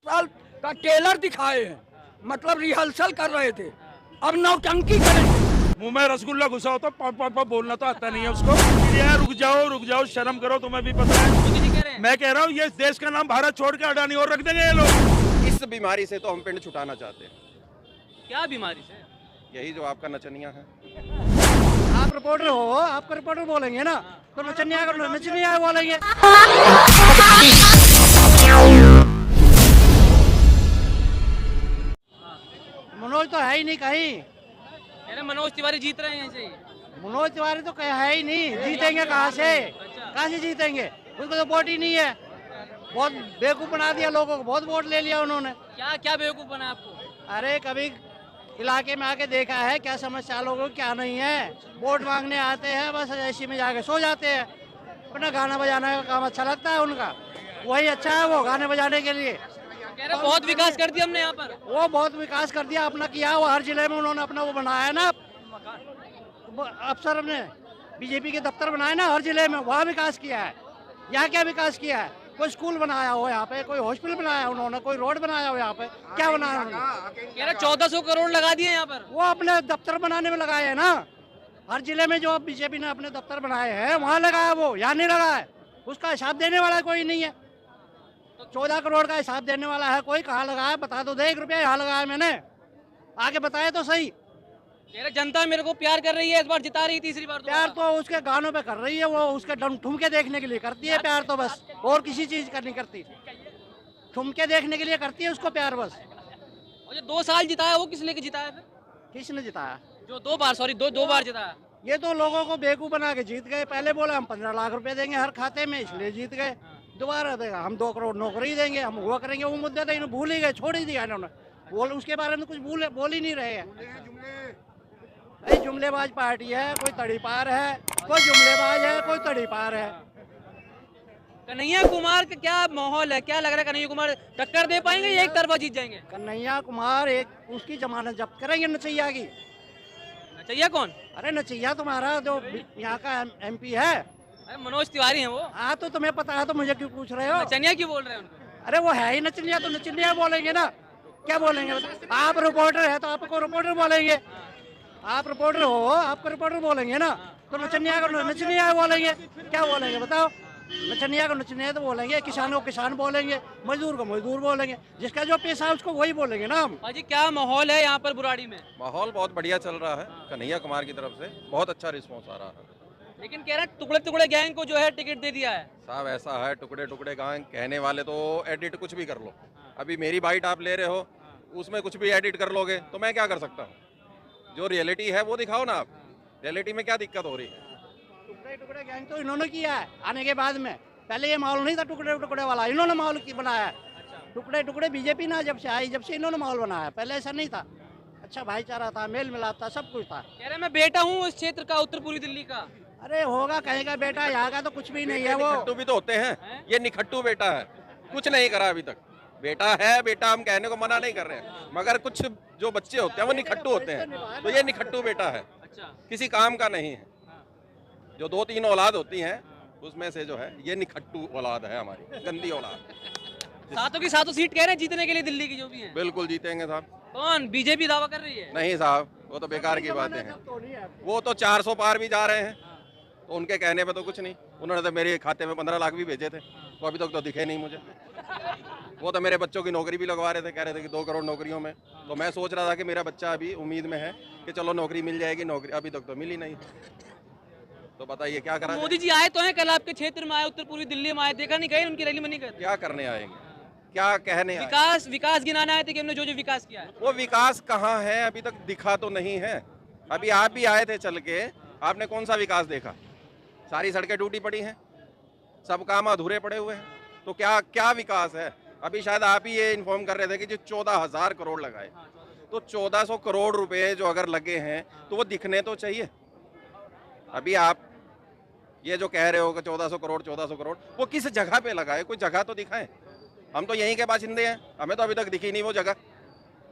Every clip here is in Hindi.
साल का टेलर दिखाए हैं, मतलब रिहर्सल कर रहे थे, अब नौटंकी करेंगे। मुंह में रसगुल्ला घुसा हो तो पापा बोलना तो आता नहीं है उसको। ये रुक जाओ, शर्म करो, तुम्हें भी पता है। मैं कह रहा हूँ ये देश का नाम भारत छोड़ के अडानी और रख देंगे ये लोग। इस बीमारी से तो हम पिंड छुटाना चाहते हैं। क्या बीमारी से? यही जो आपका नचनिया है। आप रिपोर्टर हो, आपको रिपोर्टर बोलेंगे ना, तो नचनिया बोलेंगे। मनोज तो है ही नहीं कहीं। अरे मनोज तिवारी जीत रहे हैं ऐसे ही। मनोज तिवारी तो कहीं है ही नहीं, जीतेंगे कहाँ से जीतेंगे? उनको तो वोट ही नहीं है। बहुत बेवकूफ बना दिया लोगों को, बहुत वोट ले लिया उन्होंने। क्या क्या बेवकूफ बना आपको? अरे कभी इलाके में आके देखा है क्या समस्या लोगों की क्या नहीं है? वोट मांगने आते हैं, बस ऐसी में जाके सो जाते हैं। अपना गाना बजाने का काम अच्छा लगता है उनका, वही अच्छा है वो गाने बजाने के लिए। कह रहे बहुत विकास कर दिया हमने यहाँ पर। वो बहुत विकास कर दिया, अपना किया। वो हर जिले में उन्होंने अपना वो बनाया है ना, अफसर ने बीजेपी के दफ्तर बनाए ना हर जिले में, वहाँ विकास किया है। यहाँ क्या विकास किया है? कोई स्कूल बनाया हो यहाँ पे, कोई हॉस्पिटल बनाया उन्होंने, कोई रोड बनाया हो यहाँ पे, क्या बनाया उन्होंने? कह रहे 1400 करोड़ लगा दिए यहाँ पर। वो अपने दफ्तर बनाने में लगाए है ना, हर जिले में जो बीजेपी ने अपने दफ्तर बनाए हैं वहाँ लगाया, वो यहाँ नहीं लगा है। उसका हिसाब देने वाला कोई नहीं है। 14 करोड़ का हिसाब देने वाला है कोई? कहाँ लगाया बता दो, 1 रुपया यहाँ लगाया मैंने, आगे बताए तो सही। कह रहे जनता मेरे को प्यार कर रही है, इस बार जिता रही, तीसरी बार प्यार तो उसके गानों पे कर रही है, वो उसके ठुमके देखने के लिए करती है प्यार तो बस, और किसी चीज का नहीं करती। ठुमके देखने के लिए करती है उसको प्यार बस। और जो 2 साल जिताया वो किस लेके जिताया फिर? किसने जिताया? जो 2 बार, सॉरी दो बार जिताया। ये तो लोगों को बेवकूफ बना के जीत गए। पहले बोला हम 15 लाख रुपए देंगे हर खाते में, इसलिए जीत गए। दोबारा देगा हम 2 करोड़ नौकरी देंगे, हम हुआ करेंगे। वो मुद्दे तो इन्होंने भूल ही गए, छोड़ ही दिया इन्होंने। बोल उसके बारे में कुछ बोल ही नहीं रहे हैं। भाई जुमलेबाज पार्टी है, कोई तड़ीपार है, कोई जुमलेबाज है, कोई तड़ीपार है। कन्हैया कुमार का क्या माहौल है? क्या लग रहा है कन्हैया कुमार टक्कर दे पाएंगे या एक तरफा जीत जाएंगे? कन्हैया कुमार एक उसकी जमानत जब्त करेंगे नचैया की। नचैया कौन? अरे नचैया तुम्हारा जो यहाँ का MP है। अरे मनोज तिवारी हैं वो। हाँ तो तुम्हें पता है तो मुझे क्यों पूछ रहे हो? नचनिया क्यों बोल रहे हैं उनको? अरे वो है ही नचनिया, तो नचनिया बोलेंगे ना, क्या बोलेंगे? आप रिपोर्टर है तो आपको रिपोर्टर बोलेंगे। आप रिपोर्टर हो, आपको रिपोर्टर बोलेंगे ना, तो नचनिया को नचनिया बोलेंगे। क्या बोलेंगे बताओ? नचनिया को नचनिया तो बोलेंगे, किसान को किसान बोलेंगे, मजदूर को मजदूर बोलेंगे, जिसका जो पेशा है उसको वही बोलेंगे ना हम। जी क्या माहौल है यहाँ पर बुराड़ी में? माहौल बहुत बढ़िया चल रहा है, कन्हैया कुमार की तरफ से बहुत अच्छा रिस्पॉन्स आ रहा है। लेकिन कह रहे हैं टुकड़े टुकड़े गैंग को जो है टिकट दे दिया है। साहब ऐसा है, टुकड़े टुकड़े गैंग कहने वाले तो एडिट कुछ भी कर लो। अभी मेरी बाइट आप ले रहे हो, उसमें कुछ भी एडिट कर लोगे तो मैं क्या कर सकता हूँ? जो रियलिटी है वो दिखाओ ना आप। रियलिटी में क्या दिक्कत हो रही है? टुकड़े टुकड़े गैंग तो इन्होंने किया है आने के बाद में। पहले ये माहौल नहीं था टुकड़े टुकड़े वाला, इन्होंने माहौल बनाया है। टुकड़े टुकड़े बीजेपी ना जब से आई, जब से इन्होंने माहौल बनाया, पहले ऐसा नहीं था। अच्छा भाईचारा था, मेल मिलाप था, सब कुछ था। कह रहे मैं बेटा हूँ इस क्षेत्र का, उत्तर पूर्वी दिल्ली का। अरे होगा कहीं का बेटा, यहाँ का तो कुछ भी नहीं है। वो निखट्टू भी तो होते हैं, ये निखट्टू बेटा है, कुछ नहीं करा अभी तक। बेटा है, बेटा हम कहने को मना नहीं कर रहे हैं, मगर कुछ जो बच्चे होते हैं वो निखट्टू होते हैं, तो ये निखट्टू बेटा है, किसी काम का नहीं है। जो 2-3 औलाद होती हैं उसमें से जो है ये निखट्टू औलाद है, हमारी गंदी औलाद। सातों की सातों सीट कह रहे हैं जीतने के लिए दिल्ली की जो भी है। बिल्कुल जीतेंगे साहब। कौन? बीजेपी दावा कर रही है? नहीं साहब, वो तो बेकार की बातें हैं। वो तो 400 पार भी जा रहे हैं, तो उनके कहने पे तो कुछ नहीं। उन्होंने तो मेरे खाते में 15 लाख भी भेजे थे, तो अभी तक तो दिखे नहीं मुझे। वो तो मेरे बच्चों की नौकरी भी लगवा रहे थे, कह रहे थे कि 2 करोड़ नौकरियों में। तो मैं सोच रहा था कि मेरा बच्चा अभी उम्मीद में है कि चलो नौकरी मिल जाएगी, नौकरी अभी तक तो मिली नहीं। तो बताइए क्या करा? मोदी जी आए तो हैं, कल आपके क्षेत्र में आए, उत्तर पूर्वी दिल्ली में आए, देखा नहीं गए उनकी रैली में? नहीं गए? क्या करने आएंगे, क्या कहने आए? विकास गिनाने आए थे कि हमने जो जो विकास किया है। वो विकास कहाँ है? अभी तक दिखा तो नहीं है। अभी आप भी आए थे चल के, आपने कौन सा विकास देखा? सारी सड़कें टूटी पड़ी हैं, सब काम अधूरे पड़े हुए हैं, तो क्या क्या विकास है? अभी शायद आप ही ये इन्फॉर्म कर रहे थे कि जो 14,000 करोड़ लगाए, तो 1400 करोड़ रुपए जो अगर लगे हैं तो वो दिखने तो चाहिए। अभी आप ये जो कह रहे हो कि 1400 करोड़, वो किस जगह पे लगाए? कोई जगह तो दिखाएं। हम तो यहीं के बाशिंदे हैं, हमें तो अभी तक दिखी नहीं वो जगह।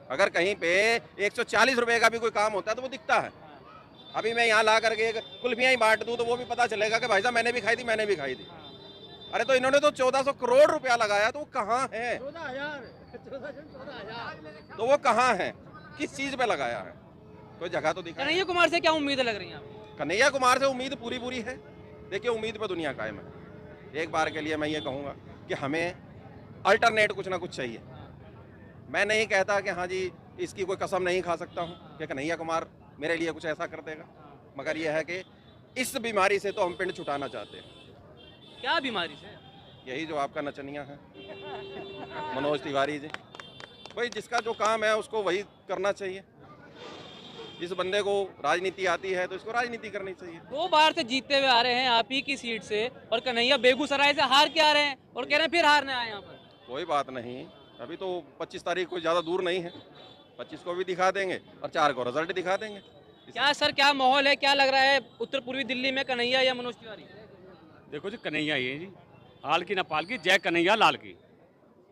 अगर कहीं पे 140 रुपए का भी कोई काम होता है तो वो दिखता है। अभी मैं यहाँ ला करके कुल्फियाँ ही बांट दूँ तो वो भी पता चलेगा कि भाई साहब मैंने भी खाई थी। अरे तो इन्होंने तो 1400 करोड़ रुपया लगाया, तो वो कहाँ है? 14,000 तो वो कहाँ है, किस चीज पे लगाया है, कोई जगह तो दिखा। कन्हैया कुमार से क्या उम्मीद लग रही है आपको? कन्हैया कुमार से उम्मीद पूरी पूरी है। देखिए, उम्मीद पे दुनिया कायम है। एक बार के लिए मैं ये कहूँगा कि हमें अल्टरनेट कुछ ना कुछ चाहिए। मैं नहीं कहता कि हाँ जी इसकी कोई कसम नहीं खा सकता हूँ कि कन्हैया कुमार मेरे लिए कुछ ऐसा कर देगा, मगर यह है कि इस बीमारी से तो हम पिंड छुटाना चाहते हैं। क्या बीमारी से? यही जो आपका नचनिया है मनोज तिवारी जी, भाई जिसका जो काम है उसको वही करना चाहिए। इस बंदे को राजनीति आती है तो इसको राजनीति करनी चाहिए। 2 बार से जीतते हुए आ रहे हैं आप ही की सीट से, और कन्हैया बेगूसराय से हार के आ रहे हैं और कह रहे हैं फिर हारने आए यहाँ पर। कोई बात नहीं, अभी तो 25 तारीख कोई ज़्यादा दूर नहीं है, 25 को भी दिखा देंगे और 4 को रिजल्ट दिखा देंगे। क्या सर, क्या माहौल है, क्या लग रहा है उत्तर पूर्वी दिल्ली में, कन्हैया या मनोज तिवारी? देखो जी, कन्हैया ही है जी, हाल की ना पाल की, जय कन्हैया लाल की।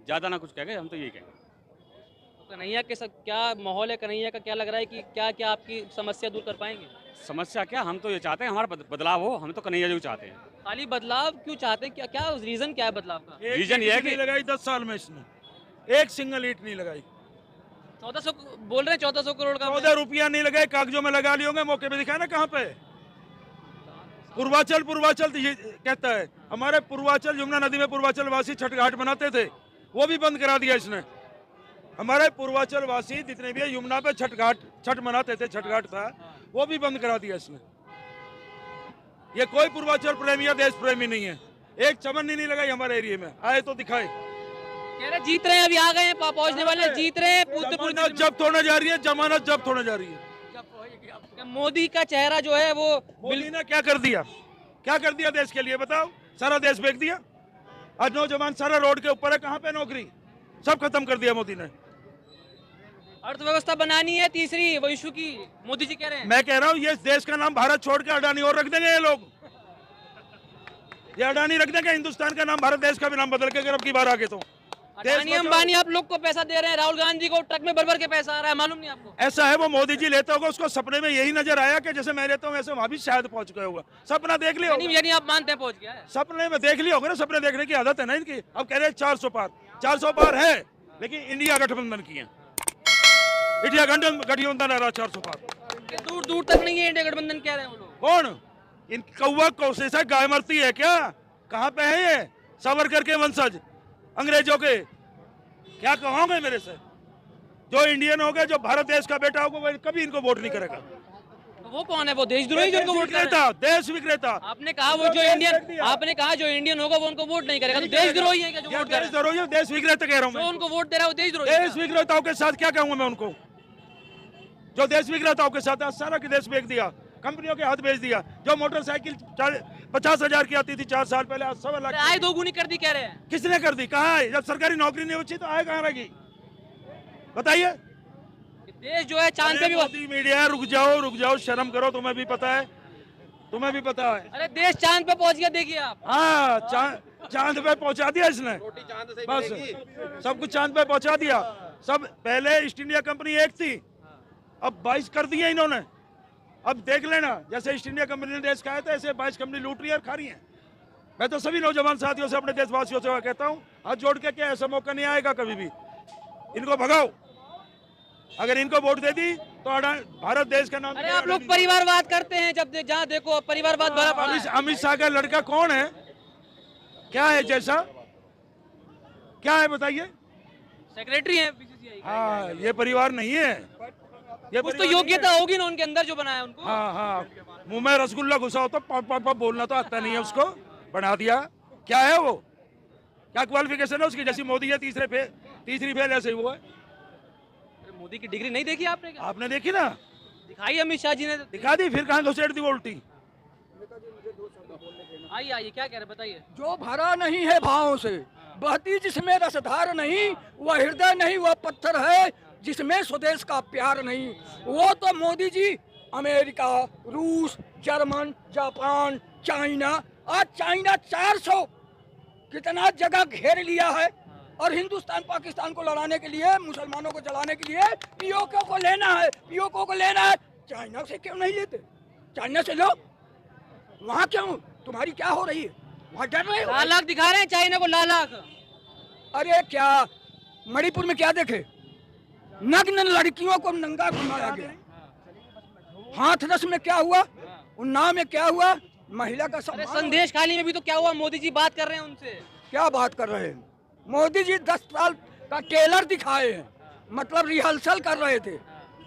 ज़्यादा ना कुछ कहेंगे, हम तो यही कहेंगे। तो कन्हैया के साथ क्या माहौल है, कन्हैया का क्या लग रहा है कि क्या क्या आपकी समस्या दूर कर पाएंगे? समस्या क्या, हम तो ये चाहते हैं हमारा बदलाव हो, हम तो कन्हैया जी को चाहते हैं। खाली बदलाव क्यों चाहते हैं, क्या क्या रीजन क्या है बदलाव का? रीजन ये है कि नहीं लगाई 10 साल में इसने, एक सिंगल ईट नहीं लगाई। 1400 बोल रहे हैं, 1400 करोड़ का 14 रुपया नहीं लगाए, कागजों में लगा लिए होंगे, मौके पे दिखाया ना कहाँ पे। पूर्वाचल पूर्वाचल तो ये कहता है, हमारे पूर्वाचल यमुना नदी में पूर्वाचल वासी छठ घाट बनाते थे, वो भी बंद करा दिया इसने। हमारे पूर्वाचल वासी जितने भी यमुना पे छठ मनाते थे, छठ घाट था, वो भी बंद करा दिया इसने। ये कोई पूर्वाचल प्रेमी या देश प्रेमी नहीं है। एक चमन नहीं लगाई हमारे एरिया में, आए तो दिखाए। कह रहे जीत रहे हैं, अभी आ गए हैं, पहुंचने वाले हैं, जीत रहे हैं। जमानत जब्त होने जा रही है, जमानत जब्त होने जा रही है। मोदी का चेहरा जो है वो मोदी ने क्या कर दिया, क्या कर दिया देश के लिए बताओ? सारा देश बेच दिया। आज नौजवान सारा रोड के ऊपर है, कहाँ पे नौकरी, सब खत्म कर दिया मोदी ने। अर्थव्यवस्था बनानी है तीसरी, वो इशू की मोदी जी कह रहे हैं। मैं कह रहा हूँ ये देश का नाम भारत छोड़ के अडानी और रख देंगे ये लोग। ये अडानी रख देंगे, हिंदुस्तान का नाम भारत देश का भी नाम बदल के, अगर अब की बार आगे तो। अडानी अंबानी आप लोग को पैसा दे रहे हैं, राहुल गांधी को ट्रक में भर के पैसा आ रहा है, मालूम नहीं आपको? ऐसा है, वो मोदी जी लेते होगा, उसको सपने में यही नजर आया कि जैसे मैं लेता हूँ वैसे वहां भी शायद पहुंच गया होगा। सपना देख लिया होगा। यानी आप मानते हैं पहुंच गया है? सपने में देख लिया होगा ना, सपने देखने की आदत है ना इनकी। अब कह रहे हैं 400 पार, 400 पार है, लेकिन इंडिया गठबंधन की है, इंडिया गठबंधन आ रहा 400 पार। दूर दूर तक नहीं है इंडिया गठबंधन कह रहे हैं वो लोग। कौन? इन कौवा कौसे से गाय मरती है क्या? कहाँ पे है ये सावरकर के वंशज, अंग्रेजों के? क्या कहोगे मेरे से? जो इंडियन होगा, जो भारत देश का बेटा होगा, वो कभी इनको वोट नहीं करेगा। तो वो कौन है? वो देशद्रोही जो उनको वोट करेगा? देश विक्रेता। आपने कहा वो जो इंडियन, आपने कहा जो इंडियन होगा वो उनको वोट नहीं करेगा, तो देशद्रोही है क्या जो वोट करेगा? देशद्रोही है, देश विक्रेता कह रहा हूँ जो मैं। उनको वोट दे रहा है वो देशद्रोही है। देश विक्रेताओं के साथ क्या कहूँगा मैं उनको? जो देश विक्रेताओं के साथ सारा की देश बेच दिया, कंपनियों के हाथ बेच दिया। जो मोटरसाइकिल 50,000 की आती थी 4 साल पहले, आज 1.25 लाख। आय दोगुनी कर दी कह रहे हैं। किसने कर दी? कहाँ है? जब सरकारी नौकरी नहीं बची तो आय कहाँ रहेगी बताइए? देश जो है चांद पे भी। मोदी मीडिया, रुक जाओ, शर्म करो, तुम्हें भी पता है, तुम्हें भी पता है। अरे देश चांद पे पहुंच गया, देखिए आप। हाँ, चांद पे पहुंचा दिया इसने, रोटी चांद से बस मिलेगी। सब कुछ चांद पे पहुंचा दिया। सब पहले ईस्ट इंडिया कंपनी एक थी, अब 22 कर दिए इन्होंने। अब देख लेना, जैसे ईस्ट इंडिया कंपनी ने देश खाया था, ऐसे 22 कंपनी लूट रही है और खा रही है। मैं तो सभी नौजवान साथियों से, अपने देशवासियों से कहता हूँ, हाथ जोड़ के, क्या ऐसा मौका नहीं आएगा कभी भी। इनको भगाओ, अगर इनको वोट दे दी तो भारत देश का नाम। अरे आप लोग परिवारवाद करते हैं, जब जहाँ देखो परिवारवाद भरा पड़ा है। अमित शाह का लड़का कौन है, क्या है, जैसा क्या है बताइए? सेक्रेटरी है बीसीसीआई का। हाँ, ये परिवार नहीं है, ये कुछ तो योग्यता होगी ना उनके अंदर जो बनाया उनको। हाँ, मुंह में रसगुल्ला घुसा हो तो पप बोलना तो आता नहीं है उसको, बना दिया। क्या है वो, क्या क्वालिफिकेशन है उसकी? जैसी मोदी है तीसरी फेल, ऐसे ही वो है। मोदी की डिग्री नहीं देखी आपने क्या? आपने देखी ना, दिखाई अमित शाह जी ने। दिखा दी, फिर कहाँ घुसेड़ दी वो उल्टी। आइए क्या कह रहे बताइए। जो भरा नहीं है भावों से, बहती जिसमें रसधार नहीं, वह हृदय नहीं, वह पत्थर है जिसमें स्वदेश का प्यार नहीं। वो तो मोदी जी अमेरिका, रूस, जर्मन, जापान, चाइना, आज चाइना 400 कितना जगह घेर लिया है, और हिंदुस्तान पाकिस्तान को लड़ाने के लिए, मुसलमानों को जलाने के लिए पीओके को लेना है, पीओके को लेना है। चाइना से क्यों नहीं लेते? चाइना से लो, वहाँ क्यों? तुम्हारी क्या हो रही है? वहाँ डर रहे हो? लाख दिखा रहे हैं चाइना को, लाख। अरे क्या मणिपुर में क्या देखे? नग्न लड़कियों को नंगा घुमाया गया। हाथरस में क्या हुआ? उन्नाव में क्या हुआ? महिला का अरे सम्मान। संदेश खाली में भी तो क्या हुआ, मोदी जी बात कर रहे हैं उनसे। क्या बात कर रहे हैं? मोदी जी 10 साल का ट्रेलर दिखाए हैं, मतलब रिहर्सल कर रहे थे।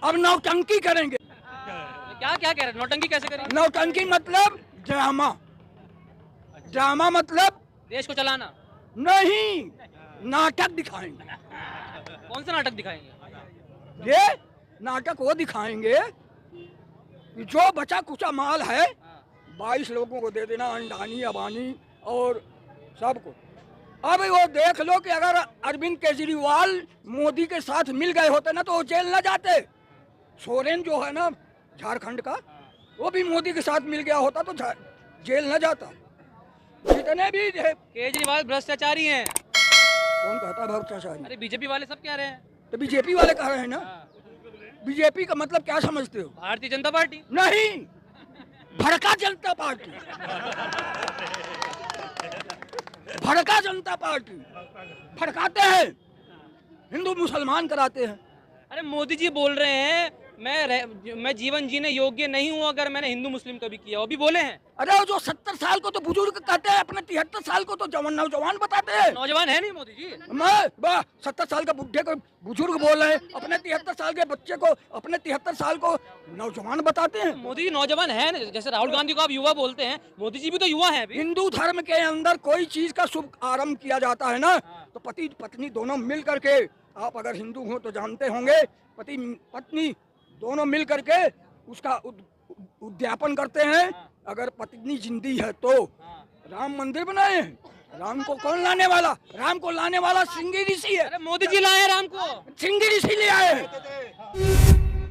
अब नौटंकी करेंगे। क्या क्या कह रहे हैं, नौटंकी कैसे करेंगे? नौटंकी मतलब ड्रामा। ड्रामा मतलब देश को चलाना। नहीं, नाटक दिखाएंगे। कौन सा नाटक दिखाएंगे? ये नाटक वो दिखाएंगे कि जो बचा कुचा माल है 22 लोगों को दे देना, अंडानी अबानी और सबको। अब वो देख लो कि अगर अरविंद केजरीवाल मोदी के साथ मिल गए होते ना तो वो जेल न जाते। सोरेन जो है ना झारखंड का, वो भी मोदी के साथ मिल गया होता तो जेल न जाता। जितने भी केजरीवाल भ्रष्टाचारी हैं। कौन कहता है भ्रष्टाचारी? अरे बीजेपी वाले सब कह रहे हैं। तो बीजेपी वाले कह रहे हैं ना। बीजेपी का मतलब क्या समझते हो? भारतीय जनता पार्टी। नहीं, भड़का जनता पार्टी। भड़का जनता पार्टी भड़काते हैं, हिंदू मुसलमान कराते हैं। अरे मोदी जी बोल रहे हैं मैं जीवन जीने योग्य नहीं हूँ अगर मैंने हिंदू मुस्लिम कभी किया, वो भी बोले हैं। अरे वो जो 70 साल को तो बुजुर्ग कहते हैं, अपने 73 साल को तो जवान नौजवान बताते हैं। नौजवान है नहीं मोदी जी। मैं 70 साल का बुढ़े को बुजुर्ग बोल रहे हैं, अपने 73 साल के बच्चे को, अपने 73 साल को नौजवान बताते हैं। मोदी जी नौजवान है ना, जैसे राहुल गांधी को आप युवा बोलते हैं, मोदी जी भी तो युवा हैं अभी। हिंदू धर्म के अंदर कोई चीज का शुभ आरंभ किया जाता है ना, तो पति पत्नी दोनों मिल करके, आप अगर हिंदू हो तो जानते होंगे, पति पत्नी दोनों मिल करके उसका उद्यापन करते हैं। अगर पत्नी जिंदी है तो राम मंदिर बनाए हैं। राम को कौन लाने वाला? राम को लाने वाला सिंगी ऋषि है। अरे मोदी जी लाए राम को। सिंगी ऋषि ले आए हैं।